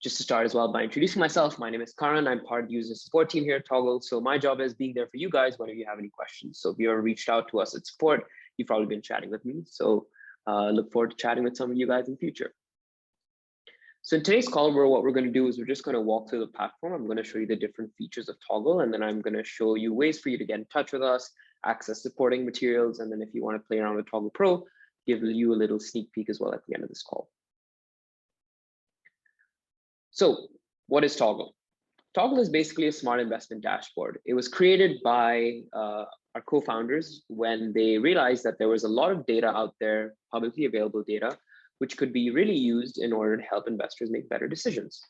Just to start as well by introducing myself, my name is Karan. I'm part of the user support team here at Toggle. So my job is being there for you guys whenever you have any questions. So if you're reached out to us at support, you've probably been chatting with me. So look forward to chatting with some of you guys in the future. So in today's call, what we're going to do is we're just going to walk through the platform. I'm going to show you the different features of Toggle, and then I'm going to show you ways for you to get in touch with us, access supporting materials, and then if you want to play around with Toggle Pro, give you a little sneak peek as well at the end of this call. So what is Toggle? Toggle is basically a smart investment dashboard. It was created by our co-founders when they realized that there was a lot of data out there, publicly available data, which could be really used in order to help investors make better decisions.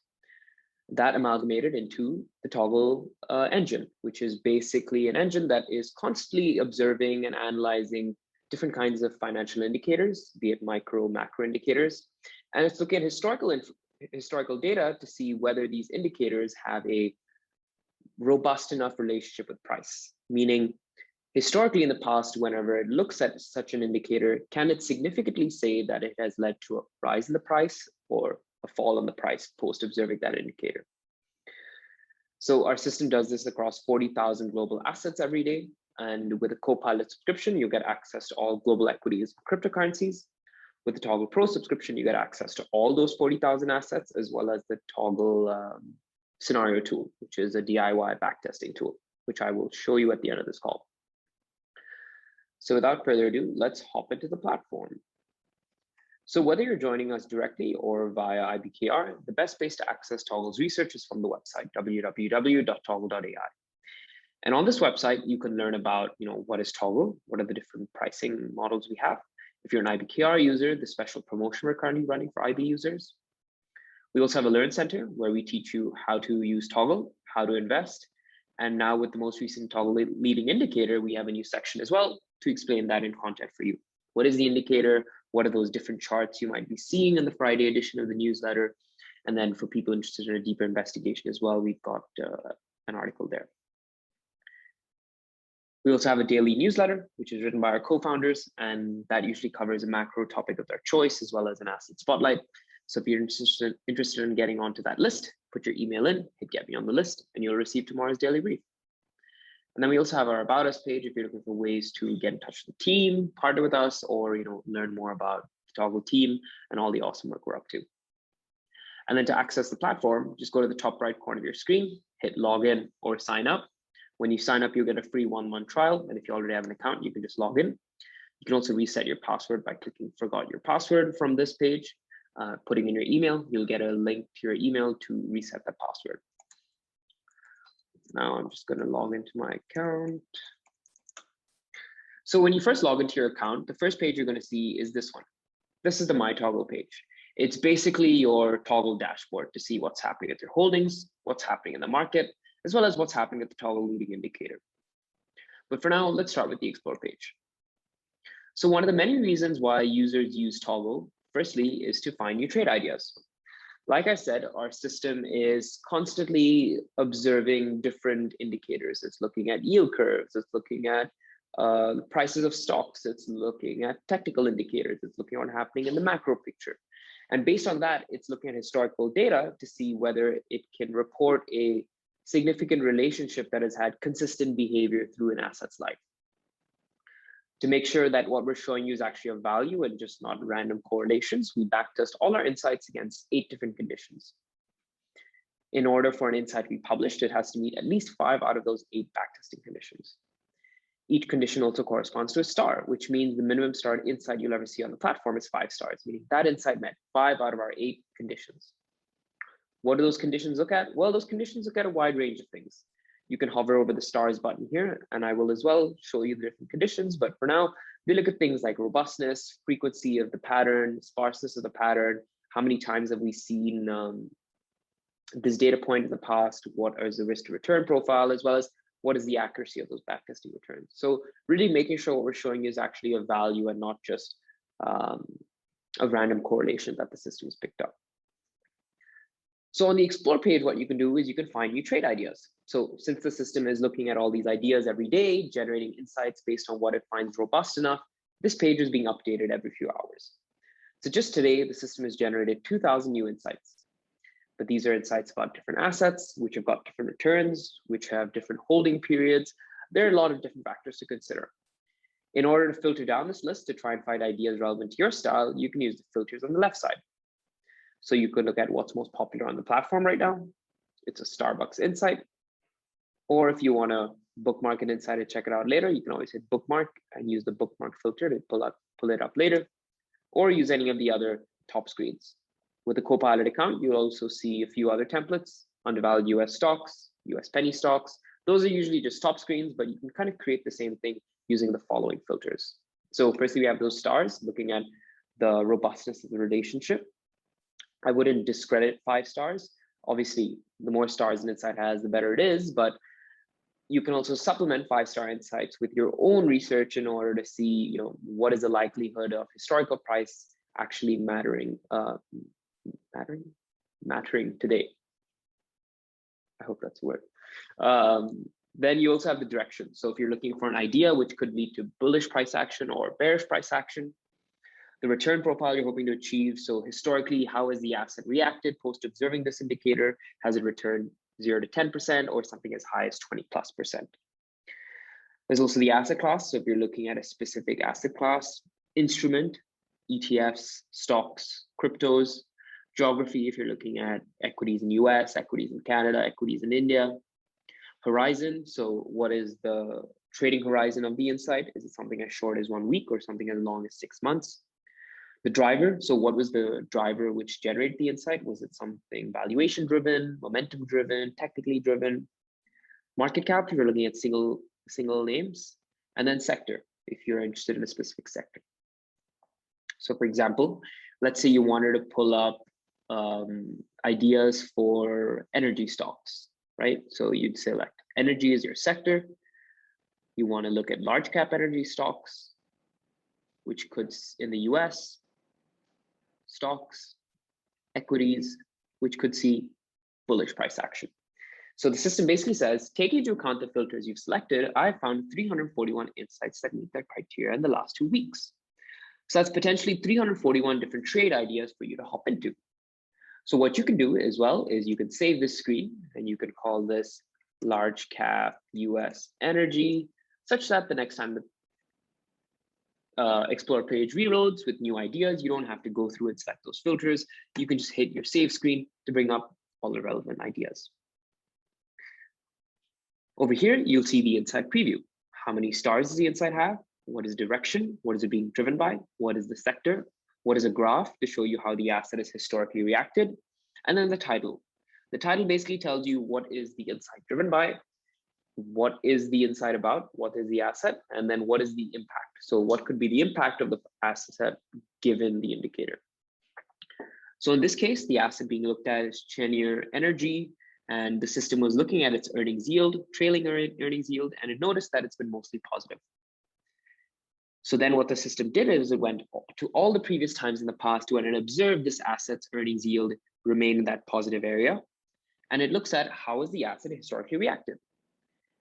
That amalgamated into the Toggle engine, which is basically an engine that is constantly observing and analyzing different kinds of financial indicators, be it micro, macro indicators. And it's looking at historical data to see whether these indicators have a robust enough relationship with price, meaning historically in the past, whenever it looks at such an indicator, can it significantly say that it has led to a rise in the price or a fall in the price post observing that indicator? So our system does this across 40,000 global assets every day. And with a Copilot subscription, you get access to all global equities and cryptocurrencies. With the Toggle Pro subscription, you get access to all those 40,000 assets, as well as the Toggle scenario tool, which is a DIY backtesting tool, which I will show you at the end of this call. So without further ado, let's hop into the platform. So whether you're joining us directly or via IBKR, the best place to access Toggle's research is from the website, www.toggle.ai. And on this website, you can learn about, what is Toggle, what are the different pricing models we have. If you're an IBKR user, the special promotion we're currently running for IB users. We also have a Learn Center where we teach you how to use Toggle, how to invest. And now with the most recent Toggle leading indicator, we have a new section as well to explain that in content for you. What is the indicator? What are those different charts you might be seeing in the Friday edition of the newsletter? And then for people interested in a deeper investigation as well, we've got an article there. We also have a daily newsletter, which is written by our co-founders, and that usually covers a macro topic of their choice, as well as an asset spotlight. So if you're interested in getting onto that list, put your email in, hit get me on the list, and you'll receive tomorrow's daily brief. And then we also have our About Us page if you're looking for ways to get in touch with the team, partner with us, or learn more about the Toggle team and all the awesome work we're up to. And then to access the platform, just go to the top right corner of your screen, hit login or sign up. When you sign up, you'll get a free 1-month trial. And if you already have an account, you can just log in. You can also reset your password by clicking forgot your password from this page. Putting in your email, you'll get a link to your email to reset the password. Now I'm just going to log into my account. So when you first log into your account, the first page you're going to see is this one. This is the My Toggle page. It's basically your Toggle dashboard to see what's happening with your holdings, what's happening in the market, as well as what's happening at the Toggle leading indicator. But for now, let's start with the Explore page. So one of the many reasons why users use Toggle, firstly, is to find new trade ideas. Like I said, our system is constantly observing different indicators. It's looking at yield curves, it's looking at prices of stocks, it's looking at technical indicators, it's looking at what's happening in the macro picture. And based on that, it's looking at historical data to see whether it can report a significant relationship that has had consistent behavior through an asset's life. To make sure that what we're showing you is actually of value and just not random correlations, we backtest all our insights against 8 different conditions. In order for an insight to be published, it has to meet at least 5 out of those 8 backtesting conditions. Each condition also corresponds to a star, which means the minimum starred insight you'll ever see on the platform is 5 stars, meaning that insight met 5 out of our 8 conditions. What do those conditions look at? Well, those conditions look at a wide range of things. You can hover over the stars button here, and I will as well show you the different conditions. But for now, we look at things like robustness, frequency of the pattern, sparseness of the pattern, how many times have we seen this data point in the past, what is the risk to return profile, as well as what is the accuracy of those backtesting returns. So really making sure what we're showing you is actually a value and not just a random correlation that the system has picked up. So on the Explore page, what you can do is you can find new trade ideas. So since the system is looking at all these ideas every day, generating insights based on what it finds robust enough, this page is being updated every few hours. So just today, the system has generated 2,000 new insights. But these are insights about different assets, which have got different returns, which have different holding periods. There are a lot of different factors to consider. In order to filter down this list to try and find ideas relevant to your style, you can use the filters on the left side. So you could look at what's most popular on the platform right now. It's a Starbucks insight. Or if you want to bookmark an insight and check it out later, you can always hit bookmark and use the bookmark filter to pull it up later, or use any of the other top screens. With the Copilot account, you'll also see a few other templates: undervalued US stocks, US penny stocks. Those are usually just top screens, but you can kind of create the same thing using the following filters. So firstly, we have those stars, looking at the robustness of the relationship. I wouldn't discredit 5 stars. Obviously, the more stars an insight has, the better it is, but you can also supplement 5-star insights with your own research in order to see, what is the likelihood of historical price actually mattering today. I hope that's a word. Then you also have the direction. So if you're looking for an idea which could lead to bullish price action or bearish price action, the return profile you're hoping to achieve. So historically, how has the asset reacted post observing this indicator? Has it returned 0 to 10% or something as high as 20+%? There's also the asset class. So if you're looking at a specific asset class, instrument, ETFs, stocks, cryptos, geography, if you're looking at equities in US, equities in Canada, equities in India, horizon. So what is the trading horizon of the insight? Is it something as short as 1 week or something as long as 6 months? The driver, so what was the driver which generated the insight? Was it something valuation driven, momentum driven, technically driven? Market cap, if you're looking at single names, and then sector, if you're interested in a specific sector. So for example, let's say you wanted to pull up ideas for energy stocks, right? So you'd select energy as your sector. You want to look at large cap energy stocks, which could in the US, stocks, equities, which could see bullish price action. So the system basically says, taking into account the filters you've selected, I found 341 insights that meet that criteria in the last 2 weeks. So that's potentially 341 different trade ideas for you to hop into. So what you can do as well is you can save this screen and you can call this large cap US energy, such that the next time the Explore page reloads with new ideas, you don't have to go through and select those filters. You can just hit your save screen to bring up all the relevant ideas. Over here, you'll see the insight preview. How many stars does the insight have? What is direction? What is it being driven by? What is the sector? What is a graph to show you how the asset has historically reacted? And then the title. The title basically tells you what is the insight driven by, what is the insight about, what is the asset, and then what is the impact. So what could be the impact of the asset given the indicator? So in this case, the asset being looked at is Cheniere Energy, and the system was looking at its earnings yield, trailing earnings yield, and it noticed that it's been mostly positive. So then what the system did is it went to all the previous times in the past to and observed this asset's earnings yield remain in that positive area. And it looks at how has the asset historically reacted.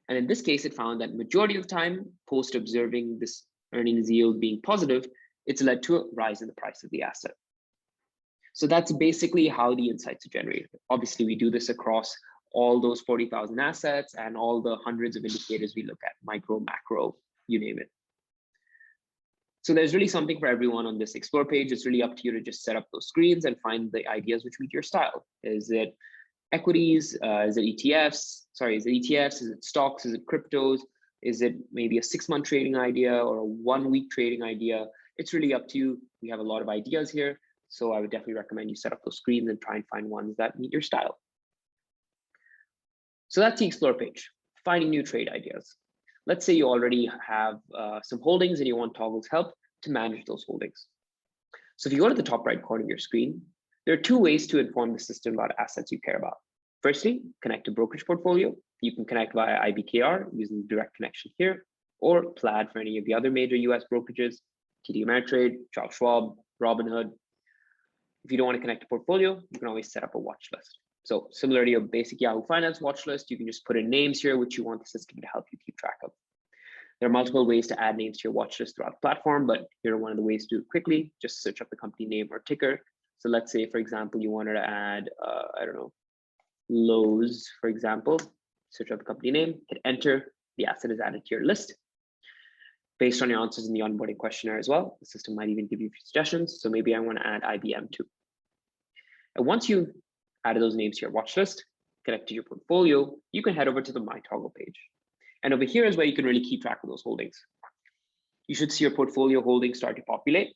And in this case, it found that majority of the time, post observing this earnings yield being positive, it's led to a rise in the price of the asset. So that's basically how the insights are generated. Obviously, we do this across all those 40,000 assets and all the hundreds of indicators we look at, micro, macro, you name it. So there's really something for everyone on this Explore page. It's really up to you to just set up those screens and find the ideas which meet your style. Is it equities? Is it ETFs? Sorry, is it ETFs? Is it stocks? Is it cryptos? Is it maybe a 6-month trading idea or a 1-week trading idea? It's really up to you. We have a lot of ideas here. So I would definitely recommend you set up those screens and try and find ones that meet your style. So that's the Explore page, finding new trade ideas. Let's say you already have some holdings and you want Toggle's help to manage those holdings. So if you go to the top right corner of your screen, there are 2 ways to inform the system about assets you care about. Firstly, connect to brokerage portfolio. You can connect via IBKR using direct connection here, or Plaid for any of the other major US brokerages, TD Ameritrade, Charles Schwab, Robinhood. If you don't want to connect to portfolio, you can always set up a watch list. So similar to your basic Yahoo Finance watch list, you can just put in names here which you want the system to help you keep track of. There are multiple ways to add names to your watch list throughout the platform, but here are one of the ways to do it quickly. Just search up the company name or ticker. So let's say, for example, you wanted to add, I don't know, Lowe's, for example, search up the company name, hit enter, the asset is added to your list. Based on your answers in the onboarding questionnaire as well, the system might even give you a few suggestions. So maybe I want to add IBM too. And once you've added those names to your watch list, connected your portfolio, you can head over to the My Toggle page. And over here is where you can really keep track of those holdings. You should see your portfolio holdings start to populate.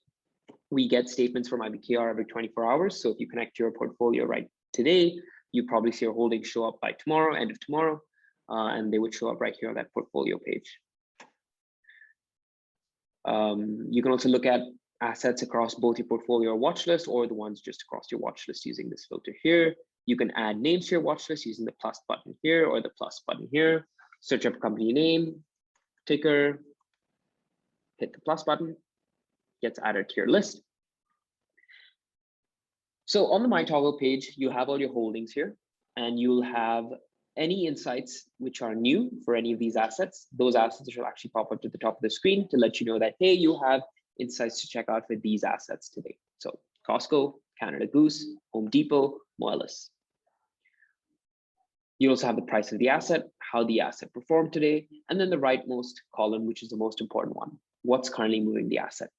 We get statements from IBKR every 24 hours. So if you connect your portfolio right today, you probably see your holdings show up by tomorrow, end of tomorrow, and they would show up right here on that portfolio page. You can also look at assets across both your portfolio or watch list, or the ones just across your watch list using this filter here. You can add names to your watch list using the plus button here or the plus button here. Search up company name, ticker, hit the plus button, gets added to your list. So on the My Toggle page, you have all your holdings here, and you'll have any insights which are new for any of these assets. Those assets will actually pop up to the top of the screen to let you know that, hey, you have insights to check out for these assets today. So Costco, Canada Goose, Home Depot, Moelis. You also have the price of the asset, how the asset performed today, and then the rightmost column, which is the most important one, what's currently moving the asset.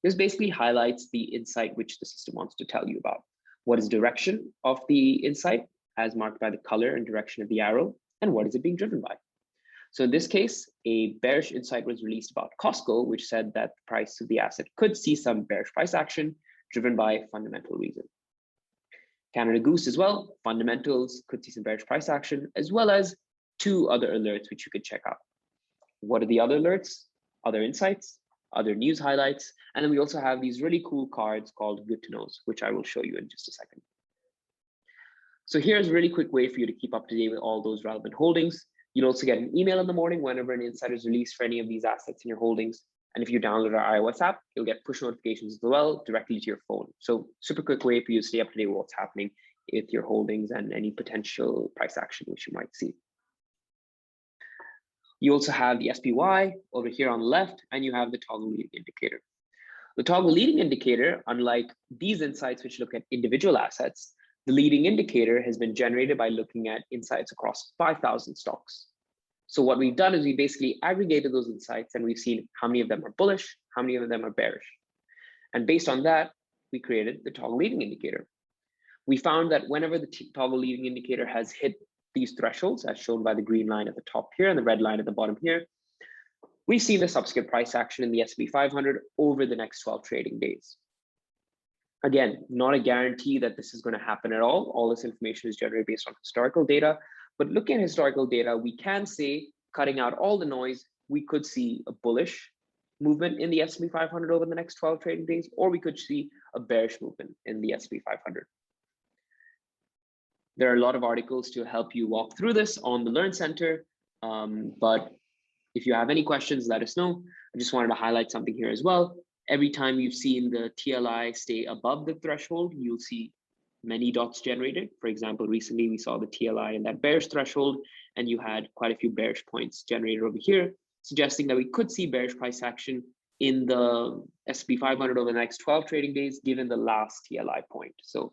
This basically highlights the insight which the system wants to tell you about. What is direction of the insight, as marked by the color and direction of the arrow, and what is it being driven by? So in this case, a bearish insight was released about Costco, which said that the price of the asset could see some bearish price action driven by a fundamental reason. Canada Goose as well, fundamentals could see some bearish price action, as well as two other alerts which you could check out. What are the other alerts? Other insights, other news highlights, and then we also have these really cool cards called Good to Knows, which I will show you in just a second. So here's a really quick way for you to keep up to date with all those relevant holdings. You'll also get an email in the morning whenever an insight is released for any of these assets in your holdings. And if you download our iOS app, you'll get push notifications as well directly to your phone. So super quick way for you to stay up to date with what's happening with your holdings and any potential price action which you might see. You also have the SPY over here on the left, and you have the toggle leading indicator. The toggle leading indicator, unlike these insights which look at individual assets, the leading indicator has been generated by looking at insights across 5,000 stocks. So what we've done is we basically aggregated those insights, and we've seen how many of them are bullish, how many of them are bearish. And based on that, we created the toggle leading indicator. We found that whenever the toggle leading indicator has hit these thresholds, as shown by the green line at the top here and the red line at the bottom here, we've seen the subsequent price action in the S&P 500 over the next 12 trading days. Again, not a guarantee that this is going to happen at all. All this information is generated based on historical data. But looking at historical data, we can say, cutting out all the noise, we could see a bullish movement in the S&P 500 over the next 12 trading days, or we could see a bearish movement in the S&P 500. There are a lot of articles to help you walk through this on the Learn Center, but if you have any questions, let us know. I just wanted to highlight something here as well. Every time you've seen the TLI stay above the threshold, you'll see many dots generated. For example, recently we saw the TLI in that bearish threshold, and you had quite a few bearish points generated over here, suggesting that we could see bearish price action in the S&P 500 over the next 12 trading days, given the last TLI point. So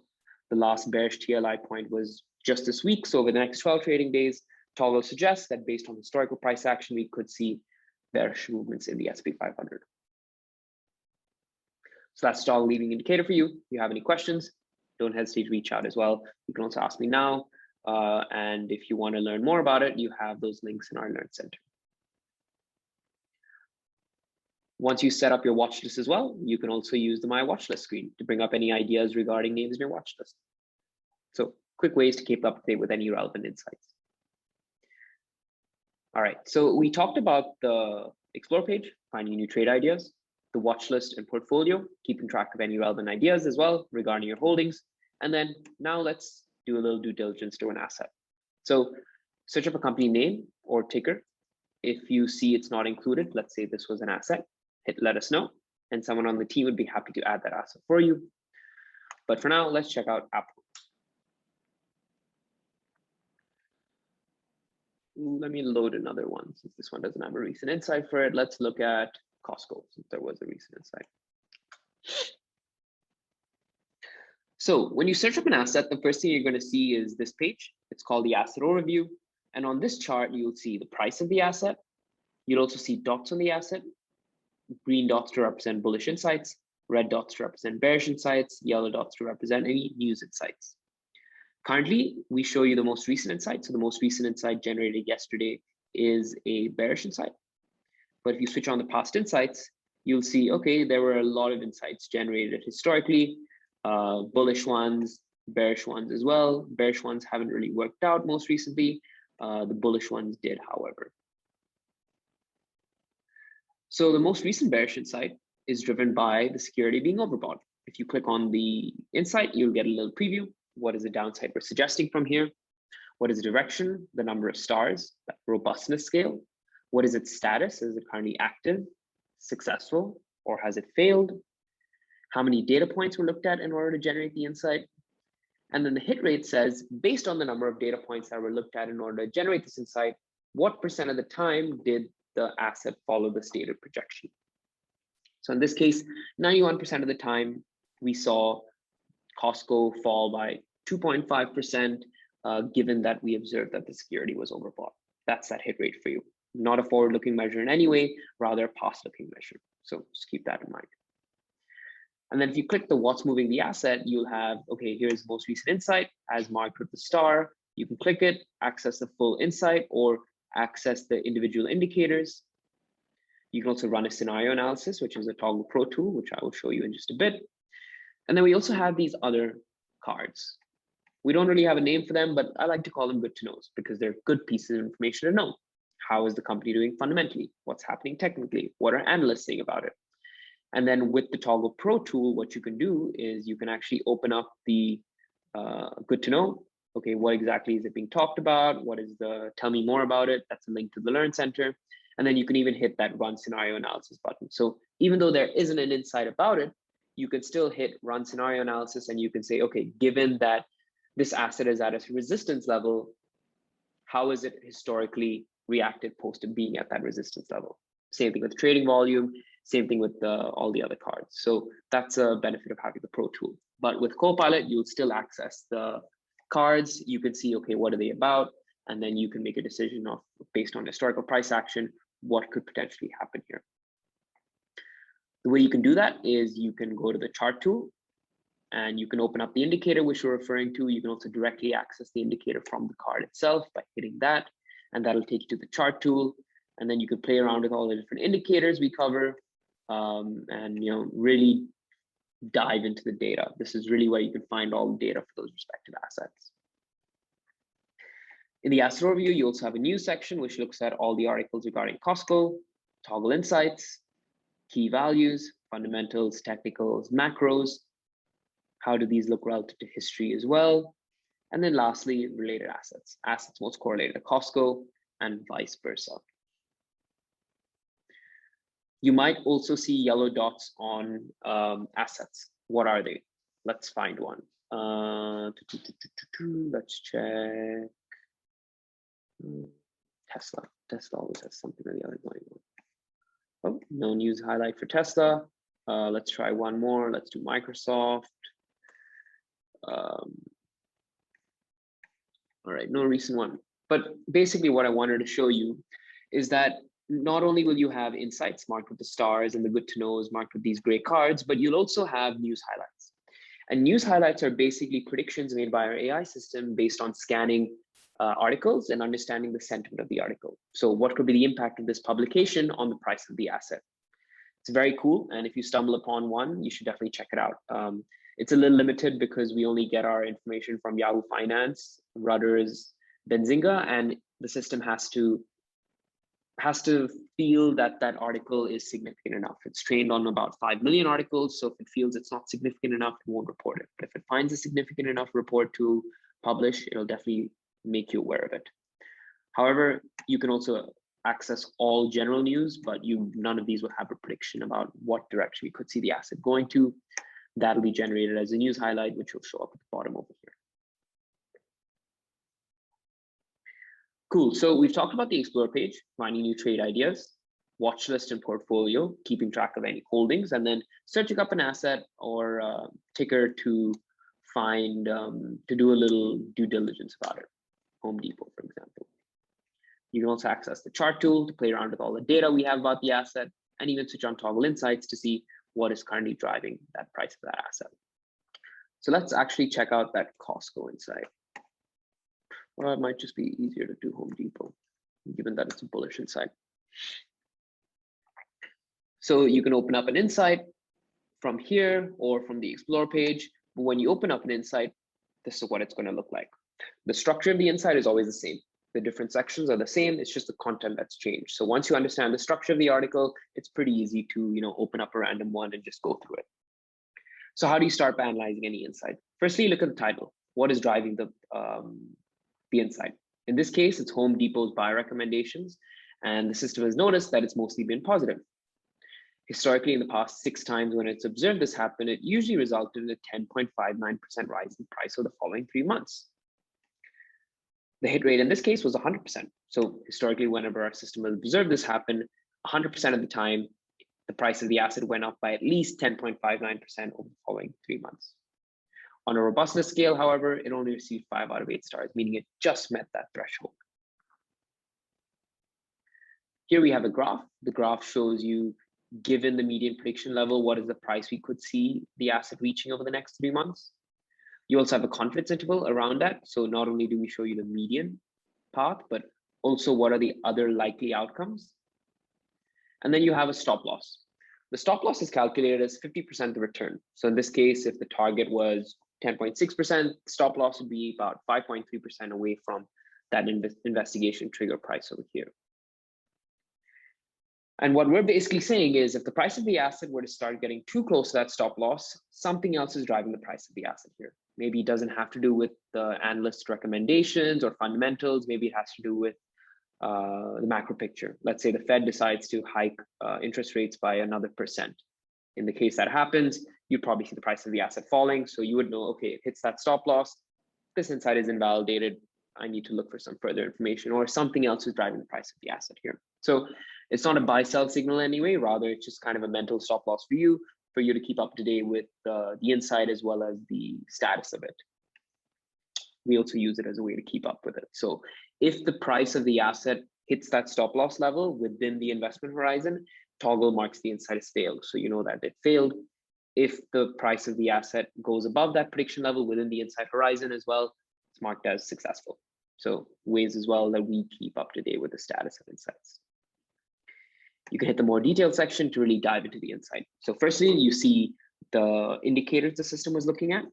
the last bearish TLI point was just this week. So over the next 12 trading days, Toggle suggests that based on historical price action, we could see bearish movements in the S&P 500. So that's Toggle leading indicator for you. If you have any questions, don't hesitate to reach out as well. You can also ask me now. And if you want to learn more about it, you have those links in our Learn Center. Once you set up your watch list as well, you can also use the My Watchlist screen to bring up any ideas regarding names in your watch list. So quick ways to keep up to date with any relevant insights. All right, so we talked about the Explore page, finding new trade ideas, the watch list and portfolio, keeping track of any relevant ideas as well regarding your holdings. And then now let's do a little due diligence to an asset. So search up a company name or ticker. If you see it's not included, let's say this was an asset, hit let us know, and someone on the team would be happy to add that asset for you. But for now, let's check out Apple. Let me load another one since this one doesn't have a recent insight for it. Let's look at Costco since there was a recent insight. So when you search up an asset, the first thing you're going to see is this page. It's called the asset overview. And on this chart, you'll see the price of the asset. You'll also see dots on the asset, green dots to represent bullish insights, red dots to represent bearish insights, yellow dots to represent any news insights. Currently, we show you the most recent insight. So the most recent insight generated yesterday is a bearish insight. But if you switch on the past insights, you'll see, okay, there were a lot of insights generated historically, bullish ones, bearish ones as well. Bearish ones haven't really worked out most recently. The bullish ones did, however. So the most recent bearish insight is driven by the security being overbought. If you click on the insight, you'll get a little preview. What is the downside we're suggesting from here? What is the direction, the number of stars, that robustness scale? What is its status? Is it currently active, successful, or has it failed? How many data points were looked at in order to generate the insight? And then the hit rate says, based on the number of data points that were looked at in order to generate this insight, what percent of the time did the asset follow the stated projection? So in this case, 91% of the time, we saw Costco fall by 2.5%, given that we observed that the security was overbought. That's that hit rate for you. Not a forward-looking measure in any way, rather a past-looking measure. So just keep that in mind. And then if you click the what's moving the asset, you'll have, okay, here's the most recent insight as marked with the star. You can click it, access the full insight, or access the individual indicators. You can also run a scenario analysis, which is a Toggle Pro tool, which I will show you in just a bit. And then we also have these other cards. We don't really have a name for them, but I like to call them good to knows because they're good pieces of information to know. How is the company doing fundamentally? What's happening technically? What are analysts saying about it? And then with the Toggle Pro tool, what you can do is you can actually open up the good to know. Okay, what exactly is it being talked about? What is the tell me more about it? That's a link to the Learn Center. And then you can even hit that run scenario analysis button. So even though there isn't an insight about it, you can still hit run scenario analysis and you can say, okay, given that this asset is at a resistance level, how is it historically reacted post to being at that resistance level? Same thing with trading volume, same thing with all the other cards. So that's a benefit of having the Pro tool. But with Copilot, you'll still access the cards. You can see, okay, what are they about? And then you can make a decision of, based on historical price action, what could potentially happen here. The way you can do that is you can go to the chart tool and you can open up the indicator, which we're referring to. You can also directly access the indicator from the card itself by hitting that, and that'll take you to the chart tool. And then you can play around with all the different indicators we cover and really dive into the data. This is really where you can find all the data for those respective assets. In the asset overview, you also have a news section, which looks at all the articles regarding Costco, Toggle Insights, key values, fundamentals, technicals, macros. How do these look relative to history as well? And then lastly, related assets, assets most correlated to Costco and vice versa. You might also see yellow dots on assets. What are they? Let's find one. Let's check. Tesla. Tesla always has something or the other going on. Oh, no news highlight for Tesla. Let's try one more. Let's do Microsoft. All right, no recent one. But basically what I wanted to show you is that not only will you have insights marked with the stars and the good to knows marked with these gray cards, but you'll also have news highlights. And news highlights are basically predictions made by our AI system based on scanning articles and understanding the sentiment of the article. So what could be the impact of this publication on the price of the asset? It's very cool. And if you stumble upon one, you should definitely check it out. It's a little limited because we only get our information from Yahoo Finance, Rudder's, Benzinga, and the system has to feel that that article is significant enough. It's trained on about 5 million articles. So if it feels it's not significant enough, it won't report it. But if it finds a significant enough report to publish, it'll definitely make you aware of it. However, you can also access all general news, but none of these will have a prediction about what direction we could see the asset going to. That'll be generated as a news highlight, which will show up at the bottom over here. Cool. So we've talked about the Explore page, finding new trade ideas, watch list and portfolio, keeping track of any holdings, and then searching up an asset or ticker to find, to do a little due diligence about it. Home Depot, for example. You can also access the chart tool to play around with all the data we have about the asset, and even switch on Toggle Insights to see what is currently driving that price of that asset. So let's actually check out that Costco insight. Or it might just be easier to do Home Depot, given that it's a bullish insight. So you can open up an insight from here or from the Explore page. But when you open up an insight, this is what it's going to look like. The structure of the insight is always the same. The different sections are the same. It's just the content that's changed. So once you understand the structure of the article, it's pretty easy to open up a random one and just go through it. So how do you start by analyzing any insight? Firstly, look at the title. What is driving the insight? In this case, it's Home Depot's buy recommendations, and the system has noticed that it's mostly been positive. Historically, in the past 6 times when it's observed this happen, it usually resulted in a 10.59% rise in price over the following 3 months. The hit rate in this case was 100%. So historically, whenever our system has observed this happen, 100% of the time, the price of the asset went up by at least 10.59% over the following 3 months. On a robustness scale, however, it only received 5 out of 8 stars, meaning it just met that threshold. Here we have a graph. The graph shows you, given the median prediction level, what is the price we could see the asset reaching over the next 3 months. You also have a confidence interval around that. So not only do we show you the median path, but also what are the other likely outcomes. And then you have a stop loss. The stop loss is calculated as 50% of the return. So in this case, if the target was 10.6%, stop loss would be about 5.3% away from that investigation trigger price over here. And what we're basically saying is, if the price of the asset were to start getting too close to that stop loss, something else is driving the price of the asset here. Maybe it doesn't have to do with the analyst recommendations or fundamentals. Maybe it has to do with the macro picture. Let's say the Fed decides to hike interest rates by another %. In the case that happens, you'd probably see the price of the asset falling. So you would know, okay, it hits that stop loss. This insight is invalidated. I need to look for some further information, or something else is driving the price of the asset here. So it's not a buy sell signal anyway, rather it's just kind of a mental stop loss for you to keep up to date with the insight as well as the status of it. We also use it as a way to keep up with it. So if the price of the asset hits that stop loss level within the investment horizon, Toggle marks the insight as failed. So you know that it failed. If the price of the asset goes above that prediction level within the insight horizon as well, it's marked as successful. So ways as well that we keep up to date with the status of insights. You can hit the more detailed section to really dive into the insight. So firstly, you see the indicators the system was looking at: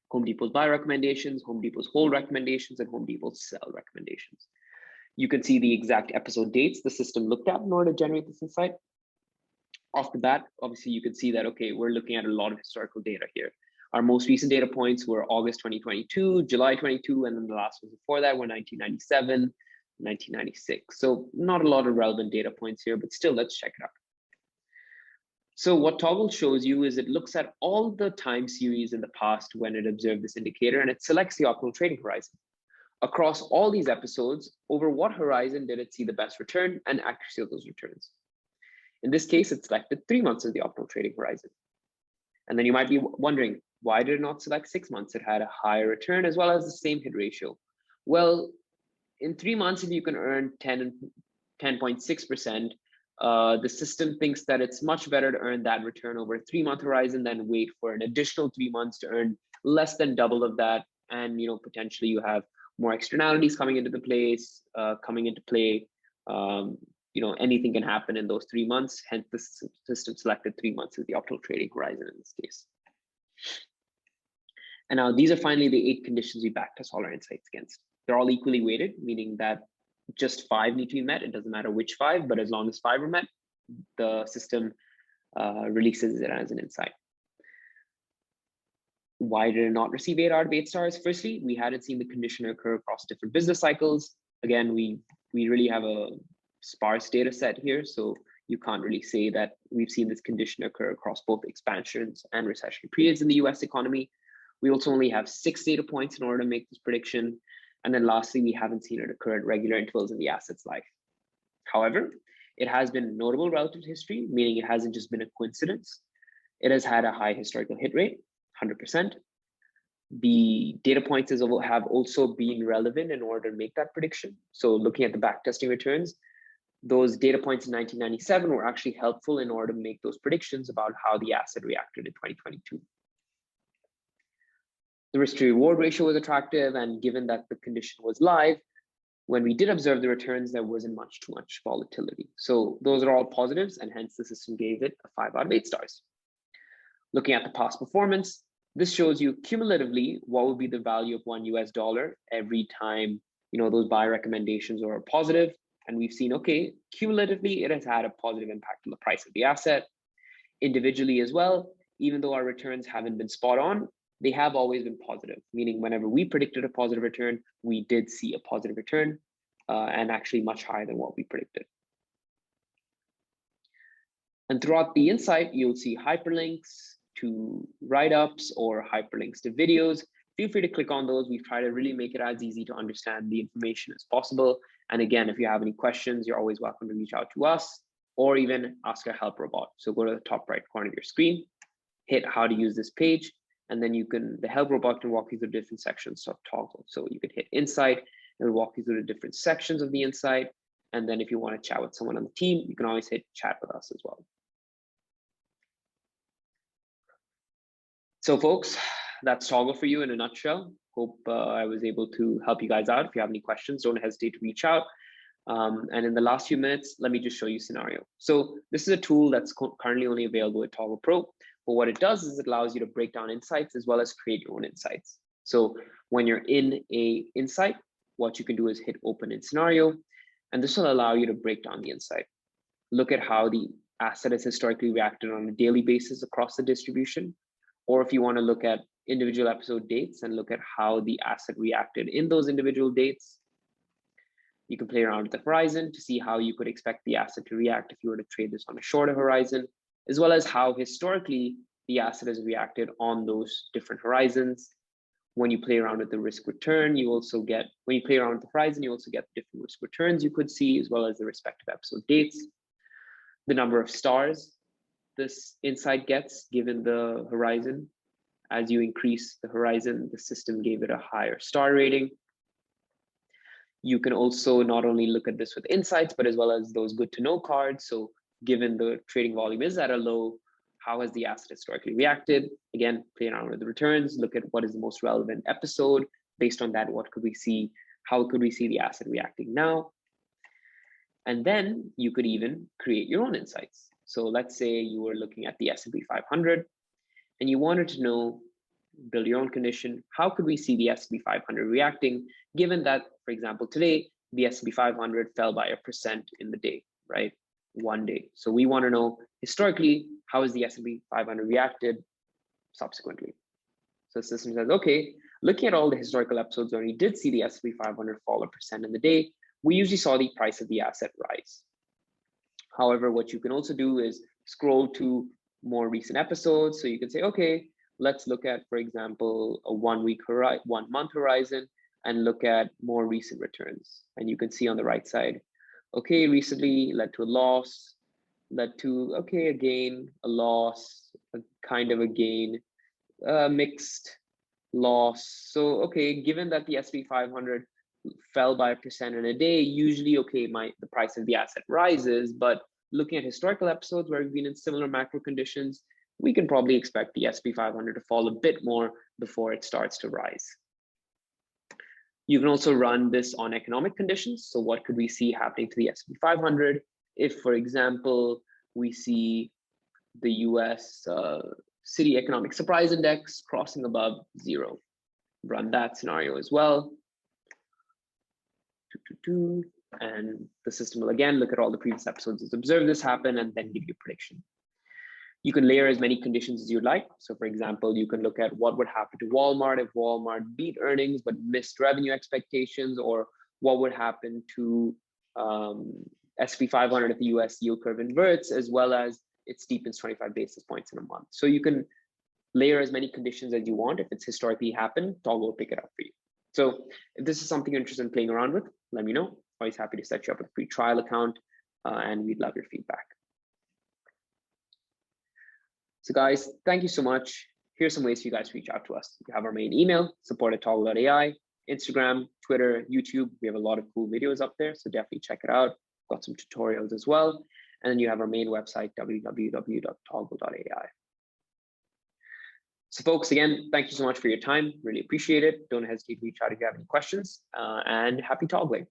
Home Depot's buy recommendations, Home Depot's hold recommendations, and Home Depot's sell recommendations. You can see the exact episode dates the system looked at in order to generate this insight. Off the bat, obviously, you can see that, okay, we're looking at a lot of historical data here. Our most recent data points were August 2022, July 22, and then the last ones before that were 1997, 1996. So not a lot of relevant data points here, but still, let's check it out. So what Toggle shows you is it looks at all the time series in the past when it observed this indicator, and it selects the optimal trading horizon. Across all these episodes, over what horizon did it see the best return and accuracy of those returns? In this case, it selected 3 months as the optimal trading horizon. And then you might be wondering, why did it not select 6 months? It had a higher return as well as the same hit ratio. Well, in 3 months, if you can earn 10.6%, the system thinks that it's much better to earn that return over a 3-month horizon than wait for an additional 3 months to earn less than double of that. And potentially you have more externalities coming into play. Anything can happen in those 3 months. Hence, the system selected 3 months as the optimal trading horizon in this case. And now these are finally the 8 conditions we backtest all our insights against. They're all equally weighted, meaning that just 5 need to be met. It doesn't matter which 5, but as long as 5 are met, the system releases it as an insight. Why did it not receive 8 out of 8 stars? Firstly, we hadn't seen the condition occur across different business cycles. Again, we really have a sparse data set here, so you can't really say that we've seen this condition occur across both expansions and recession periods in the US economy. We also only have 6 data points in order to make this prediction. And then lastly, we haven't seen it occur at regular intervals in the asset's life. However, it has been notable relative to history, meaning it hasn't just been a coincidence. It has had a high historical hit rate, 100%. The data points have also been relevant in order to make that prediction. So looking at the backtesting returns, those data points in 1997 were actually helpful in order to make those predictions about how the asset reacted in 2022. The risk to reward ratio was attractive, and given that the condition was live, when we did observe the returns, there wasn't too much volatility. So those are all positives, and hence the system gave it a 5 out of 8 stars. Looking at the past performance, this shows you cumulatively what would be the value of $1 every time those buy recommendations are positive. And we've seen, okay, cumulatively, it has had a positive impact on the price of the asset. Individually as well, even though our returns haven't been spot on, they have always been positive, meaning whenever we predicted a positive return, we did see a positive return, and actually much higher than what we predicted. And throughout the insight, you'll see hyperlinks to write-ups or hyperlinks to videos. Feel free to click on those. We've tried to really make it as easy to understand the information as possible. And again, if you have any questions, you're always welcome to reach out to us or even ask our help robot. So go to the top right corner of your screen, hit how to use this page, and then the help robot can walk you through different sections of Toggle. So you can hit Insight, it will walk you through the different sections of the Insight. And then if you want to chat with someone on the team, you can always hit chat with us as well. So folks, that's Toggle for you in a nutshell. Hope I was able to help you guys out. If you have any questions, don't hesitate to reach out. And in the last few minutes, let me just show you scenario. So this is a tool that's currently only available with Toggle Pro. But what it does is it allows you to break down insights as well as create your own insights. So when you're in a insight, what you can do is hit open in scenario, and this will allow you to break down the insight. Look at how the asset has historically reacted on a daily basis across the distribution. Or if you want to look at individual episode dates and look at how the asset reacted in those individual dates, you can play around with the horizon to see how you could expect the asset to react if you were to trade this on a shorter horizon, as well as how historically the asset has reacted on those different horizons. When you play around with the risk return, you also get, when you play around with the horizon, you also get different risk returns you could see, as well as the respective episode dates, the number of stars this insight gets given the horizon. As you increase the horizon, the system gave it a higher star rating. You can also not only look at this with insights, but as well as those good to know cards. So given the trading volume is at a low, how has the asset historically reacted? Again, play around with the returns, look at what is the most relevant episode. Based on that, what could we see? How could we see the asset reacting now? And then you could even create your own insights. So let's say you were looking at the S&P 500 and you wanted to know, build your own condition, how could we see the S&P 500 reacting, given that, for example, today, the S&P 500 fell by 1% in the day, right? One day. So we want to know historically, how has the S&P 500 reacted subsequently? So the system says, okay, looking at all the historical episodes where we did see the S&P 500 fall 1% in the day, we usually saw the price of the asset rise. However, what you can also do is scroll to more recent episodes. So you can say, okay, let's look at, for example, a 1 month horizon and look at more recent returns. And you can see on the right side, okay, recently led to a loss, led to, okay, a gain, a loss, a kind of a gain, mixed loss. So, okay, given that the S&P 500 fell by 1% in a day, usually, okay, the price of the asset rises, but looking at historical episodes where we've been in similar macro conditions, we can probably expect the S&P 500 to fall a bit more before it starts to rise. You can also run this on economic conditions. So what could we see happening to the S&P 500 if, for example, we see the US City Economic Surprise Index crossing above 0? Run that scenario as well. And the system will again look at all the previous episodes, observe this happen, and then give you a prediction. You can layer as many conditions as you like. So for example, you can look at what would happen to Walmart if Walmart beat earnings but missed revenue expectations, or what would happen to S&P 500 if the US yield curve inverts, as well as it steepens 25 basis points in a month. So you can layer as many conditions as you want. If it's historically happened, Toggle will pick it up for you. So if this is something you're interested in playing around with, let me know. Always happy to set you up with a free trial account, and we'd love your feedback. So guys, thank you so much. here's some ways for you guys to reach out to us. We have our main email, support@toggle.ai, Instagram, Twitter, YouTube. We have a lot of cool videos up there, so definitely check it out. Got some tutorials as well. And then you have our main website, www.toggle.ai. So folks, again, thank you so much for your time. Really appreciate it. Don't hesitate to reach out if you have any questions, and happy toggling.